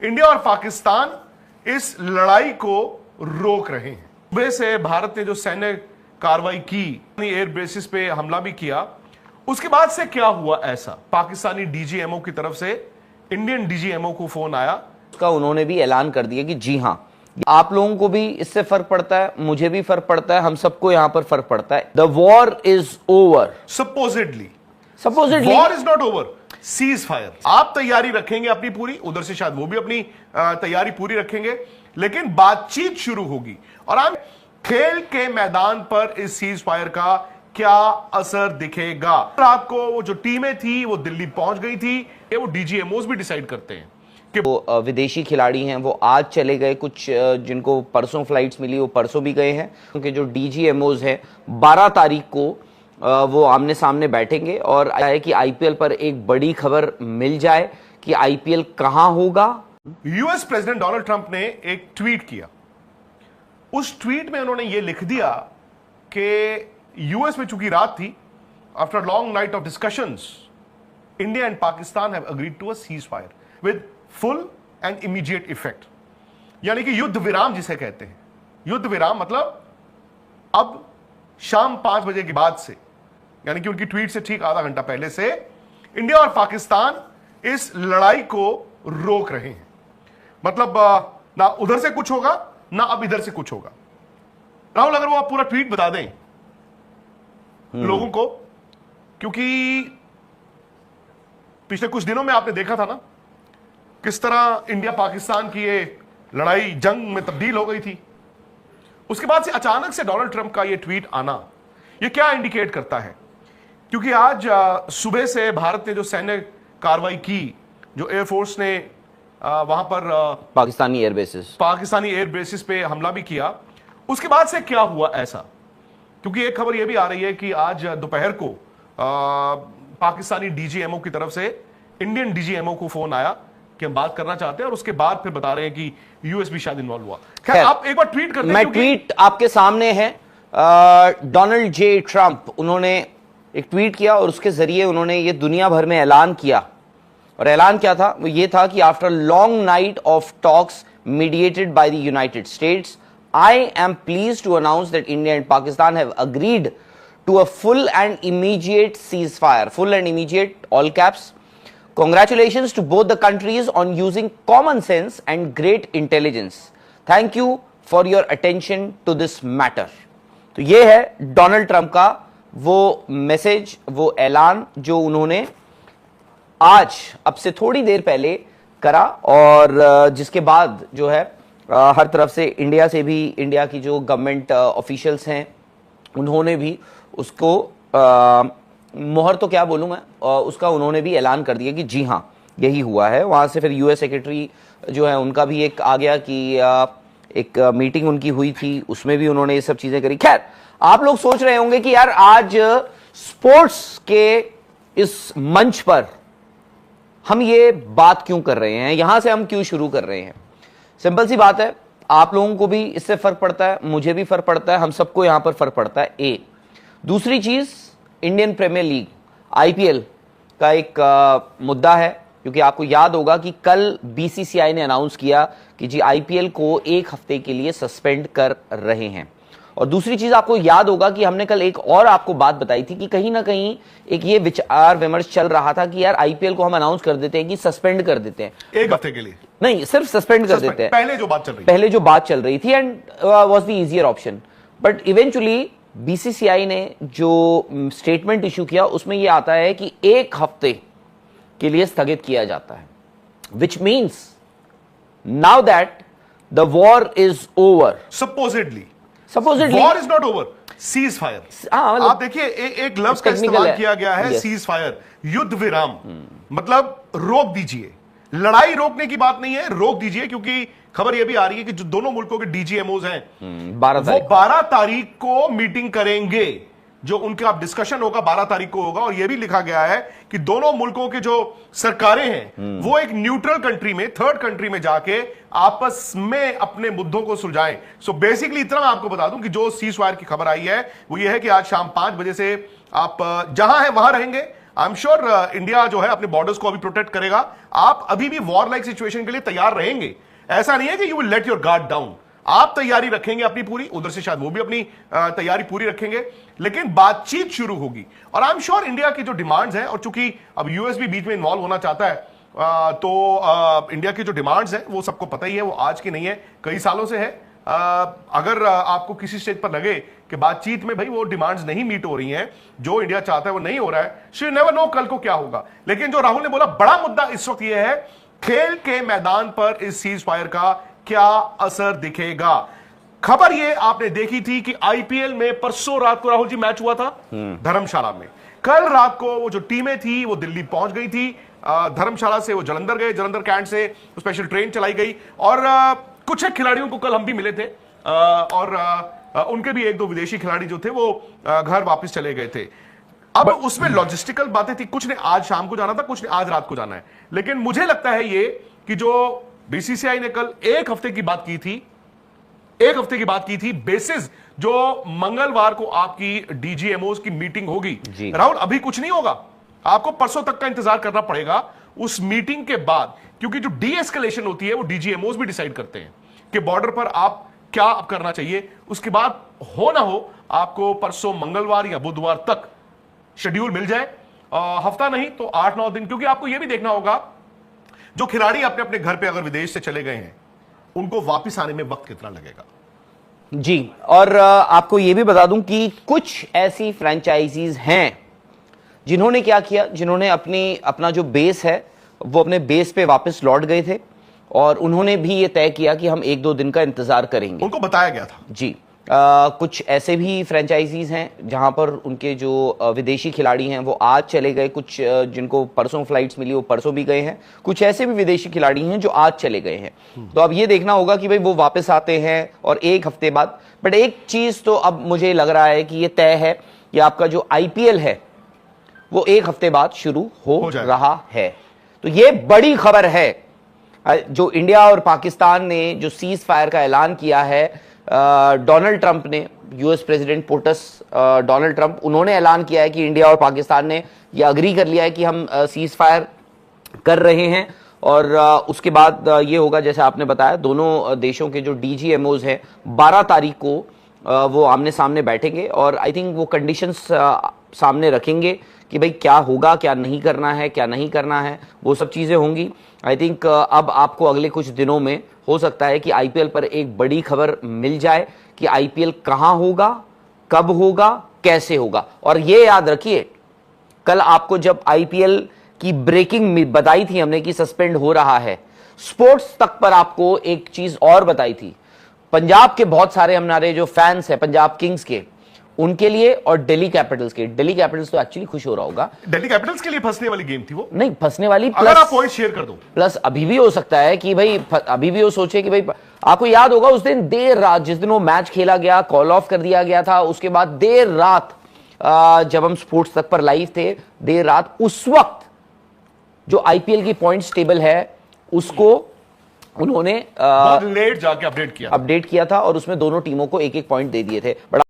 India और पाकिस्तान इस लड़ाई को रोक रहे हैं। सुबह से भारत ने जो सैन्य कार्रवाई की, एयर बेसिस पे हमला भी किया, उसके बाद से क्या हुआ ऐसा? पाकिस्तानी डीजीएमओ की तरफ से इंडियन डीजीएमओ को फोन आया, का उन्होंने भी ऐलान कर दिया कि जी हां, आप लोगों को भी इससे फर्क पड़ता है, मुझे भी फर्क पड़ता है, हम सबको यहां पर फर्क पड़ता है। The war is over. Supposedly war is not over, cease fire. आप तैयारी रखेंगे अपनी पूरी, उधर से शायद वो भी अपनी तैयारी पूरी रखेंगे, लेकिन बातचीत शुरू होगी। और हम खेल के मैदान पर इस सीज फायर का क्या असर दिखेगा? रात को वो जो टीमें थी वो दिल्ली पहुंच गई थी, ये वो डीजीएमओस भी डिसाइड करते हैं कि वो विदेशी खिलाड़ी हैं वो आज चले गए, कुछ जिनको परसों फ्लाइट्स मिली वो परसों भी गए हैं, क्योंकि जो डीजीएमओस हैं 12 तारीख को वो आमने सामने बैठेंगे। और है कि आईपीएल पर एक बड़ी खबर मिल जाए कि आईपीएल कहां होगा। यूएस प्रेसिडेंट डोनाल्ड ट्रंप ने एक ट्वीट किया। उस ट्वीट में उन्होंने ये लिख दिया कि यूएस में चूंकि रात थी, after long night of discussions, India and Pakistan have agreed to a ceasefire with full and immediate effect. यानी कि युद्ध विराम जिसे कहते हैं। युद्ध विराम मतलब अब शाम 5 बजे के बाद से, यानी कि उनकी ट्वीट से ठीक आधा घंटा पहले से इंडिया और पाकिस्तान इस लड़ाई को रोक रहे हैं। मतलब ना उधर से कुछ होगा ना अब इधर से कुछ होगा। राहुल, अगर वो आप पूरा ट्वीट बता दें लोगों को, क्योंकि पिछले कुछ दिनों में आपने देखा था ना किस तरह इंडिया पाकिस्तान की ये लड़ाई जंग में तब्दील हो गई थी। उसके बाद से अचानक से डोनाल्ड ट्रंप का ये ट्वीट आना, ये क्या इंडिकेट करता है? क्योंकि आज सुबह से भारत ने जो सैन्य कार्रवाई की, जो एयरफोर्स ने वहां पर पाकिस्तानी एयर बेसिस पे हमला भी किया, उसके बाद से क्या हुआ ऐसा? क्योंकि एक खबर यह भी आ रही है कि आज दोपहर को पाकिस्तानी डीजीएमओ की तरफ से इंडियन डीजीएमओ को फोन आया कि हम बात करना चाहते हैं, और उसके बाद फिर बता रहे हैं कि यूएस भी शायद इन्वॉल्व हुआ। खैर, आप एक बार ट्वीट करते हैं। मैं ट्वीट आपके सामने है। डोनाल्ड जे ट्रंप, उन्होंने एक ट्वीट किया और उसके जरिए उन्होंने ये दुनिया भर में ऐलान किया। और ऐलान क्या था? वो ये था कि after long night of talks mediated by the United states, I am pleased to announce that India and Pakistan have agreed to a full and immediate ceasefire. Full and immediate, all caps. Congratulations to both the countries on using common sense and great intelligence. Thank you for your attention to this matter. तो ये है Donald Trump का वो message, वो ऐलान जो उन्होंने आज अब से थोड़ी देर पहले करा, और जिसके बाद जो है हर तरफ से इंडिया से भी, इंडिया की जो गवर्नमेंट ऑफिशियल्स हैं उन्होंने भी उसको मोहर तो क्या बोलूं मैं, उसका उन्होंने भी ऐलान कर दिया कि जी हां यही हुआ है। वहां से फिर यूएस सेक्रेटरी जो है उनका भी एक आ गया कि एक मीटिंग उनकी हुई थी, उसमें भी उन्होंने ये सब चीजें करी। खैर, आप लोग सोच रहे होंगे कि यार आज स्पोर्ट्स के इस मंच पर हम ये बात क्यों कर रहे हैं, यहां से हम क्यों शुरू कर रहे हैं? सिंपल सी बात है, आप लोगों को भी इससे फर्क पड़ता है, मुझे भी फर्क पड़ता है, हम सबको यहां पर फर्क पड़ता है। ए दूसरी चीज, इंडियन प्रीमियर लीग आईपीएल का एक मुद्दा है, क्योंकि आपको याद होगा कि कल बीसीसीआई ने अनाउंस किया कि जी आईपीएल को 1 हफ्ते के लिए सस्पेंड कर रहे हैं। और दूसरी चीज आपको याद होगा कि हमने कल एक और आपको बात बताई थी कि कहीं ना कहीं एक ये विचार विमर्श चल रहा था कि यार आईपीएल को हम अनाउंस कर देते हैं कि सस्पेंड कर देते हैं 1 हफ्ते के लिए, नहीं सिर्फ सस्पेंड कर देते हैं। पहले जो बात चल रही थी and was the easier option, but eventually BCCI ने जो स्टेटमेंट इशू किया उसमें यह आता है कि 1 हफ्ते के लिए स्थगित किया जाता है, which means now that the war is over. Supposedly war is not over, cease fire. आप देखिए एक लफ्ज का इस्तेमाल किया गया है, सीज फायर, युद्ध विराम। मतलब रोक दीजिए, लड़ाई रोकने की बात नहीं है, रोक दीजिए। क्योंकि खबर यह भी आ रही है कि जो दोनों मुल्कों के डीजीएमओज हैं 12 तारीख को मीटिंग करेंगे, जो उनका डिस्कशन होगा 12 तारीख को होगा। और यह भी लिखा गया है कि दोनों मुल्कों के जो सरकारें हैं वो एक न्यूट्रल कंट्री में, थर्ड कंट्री में जाके आपस में अपने मुद्दों को सुलझाएं। सो बेसिकली इतना मैं आपको बता दूं कि जो सीज फायर की खबर आई है वो ये है कि आज शाम 5 बजे से आप जहां हैं वहां रहेंगे, आई एम श्योर इंडिया जो है अपने बॉर्डर्स को अभी प्रोटेक्ट करेगा। आप अभी भी वॉर लाइक सिचुएशन के लिए तैयार रहेंगे, ऐसा नहीं है कि you will let your guard down. आप तैयारी रखेंगे अपनी पूरी, उधर से शायद वो भी अपनी तैयारी पूरी रखेंगे, लेकिन बातचीत शुरू होगी। और आई एम श्योर इंडिया की जो डिमांड्स हैं, और चूंकि अब यूएस भी बीच में इन्वॉल्व होना चाहता है, तो इंडिया की जो डिमांड्स हैं वो सबको पता ही है, वो आज की नहीं है, कई सालों से है। अगर आपको किसी स्टेज पर लगे कि बातचीत में भाई वो डिमांड्स नहीं मीट हो रही हैं, जो इंडिया चाहता है वो नहीं हो रहा है, सो यू नेवर नो कल को क्या होगा। लेकिन जो राहुल ने बोला, बड़ा मुद्दा इस वक्त ये है, खेल के मैदान पर इस सीज फायर का क्या असर दिखेगा। खबर ये आपने देखी थी कि आईपीएल में परसों रात को राहुल जी मैच हुआ था धर्मशाला में। कल रात को वो जो टीमें थी वो दिल्ली पहुंच गई थी, धर्मशाला से वो जलंधर गए, जलंधर कैंट से स्पेशल ट्रेन चलाई गई, और कुछ एक खिलाड़ियों को कल हम भी मिले थे, और उनके भी एक दो विदेशी खिलाड़ी जो थे वो घर वापस चले गए थे। अब उसमें लॉजिस्टिकल बातें थी, कुछ ने आज शाम को जाना था, कुछ ने आज रात को जाना है। लेकिन मुझे लगता है ये कि जो बीसीसीआई ने कल एक हफ्ते की बात की थी, बेसिस जो मंगलवार को आपकी डीजीएमओ की मीटिंग होगी। राहुल अभी कुछ नहीं होगा, आपको परसों तक का इंतजार करना पड़ेगा उस मीटिंग के बाद, क्योंकि जो डी एस्केलेशन होती है वो डीजीएमओ भी डिसाइड करते हैं कि बॉर्डर पर आप क्या करना चाहिए। उसके बाद हो ना हो आपको परसों मंगलवार या बुधवार तक शेड्यूल मिल जाए, हफ्ता नहीं तो 8-9 दिन, क्योंकि आपको यह भी देखना होगा जो खिलाड़ी अपने अपने घर पे अगर विदेश से चले गए हैं उनको वापस आने में वक्त कितना लगेगा। जी, और आपको यह भी बता दूं कि कुछ ऐसी फ्रेंचाइजीज हैं जिन्होंने क्या किया, जिन्होंने अपना जो बेस है वो अपने बेस पे वापस लौट गए थे, और उन्होंने भी ये तय किया कि हम 1-2 दिन का इंतजार करेंगे, उनको बताया गया था। जी, कुछ ऐसे भी फ्रेंचाइजीज हैं जहां पर उनके जो विदेशी खिलाड़ी हैं वो आज चले गए, कुछ जिनको परसों फ्लाइट्स मिली वो परसों भी गए हैं, कुछ ऐसे भी विदेशी खिलाड़ी हैं जो आज चले गए हैं। तो अब ये देखना होगा कि भाई वो वापस आते हैं और एक हफ्ते बाद। बट एक चीज तो अब मुझे लग रहा है कि ये तय है कि आपका जो आईपीएल है वो एक हफ्ते बाद शुरू हो रहा है। तो ये बड़ी खबर है। जो इंडिया और पाकिस्तान ने जो सीज फायर का ऐलान किया है, डोनाल्ड ट्रंप ने, US president POTUS Donald Trump, उन्होंने ऐलान किया है कि इंडिया और पाकिस्तान ने यह अग्री कर लिया है कि हम सीज फायर कर रहे हैं। और उसके बाद ये होगा, जैसे आपने बताया, दोनों देशों के जो डीजीएमओज हैं 12 तारीख को वो आमने सामने बैठेंगे, और आई थिंक वो कंडीशंस सामने रखेंगे कि भाई क्या होगा, क्या नहीं करना है, क्या नहीं करना है, वो सब चीजें होंगी। आई थिंक अब आपको अगले कुछ दिनों में हो सकता है कि आईपीएल पर एक बड़ी खबर मिल जाए कि आईपीएल कहां होगा, कब होगा, कैसे होगा। और ये याद रखिए, कल आपको जब आईपीएल की ब्रेकिंग बताई थी हमने कि सस्पेंड हो रहा है, स्पोर्ट्स तक पर आपको एक चीज और बताई थी। पंजाब के बहुत सारे हमारे जो फैंस हैं पंजाब किंग्स के, उनके लिए, और दिल्ली कैपिटल्स के, दिल्ली कैपिटल्स तो एक्चुअली खुश हो रहा होगा। दिल्ली कैपिटल्स के लिए फंसने वाली गेम थी वो, नहीं फंसने वाली, अगर आप पॉइंट शेयर कर दो। प्लस अभी भी हो सकता है कि भाई, अभी भी वो सोचे कि भाई, आपको याद होगा उस दिन देर रात, जिस दिन वो मैच खेला गया, कॉल ऑफ कर दिया गया था, उसके बाद देर रात जब हम स्पोर्ट्स तक पर लाइव थे, देर रात, उस वक्त जो आईपीएल की पॉइंट्स टेबल है उसको उन्होंने बहुत लेट जाके अपडेट किया था, और उसमें दोनों टीमों को 1-1 पॉइंट दे दिए थे। बड़ा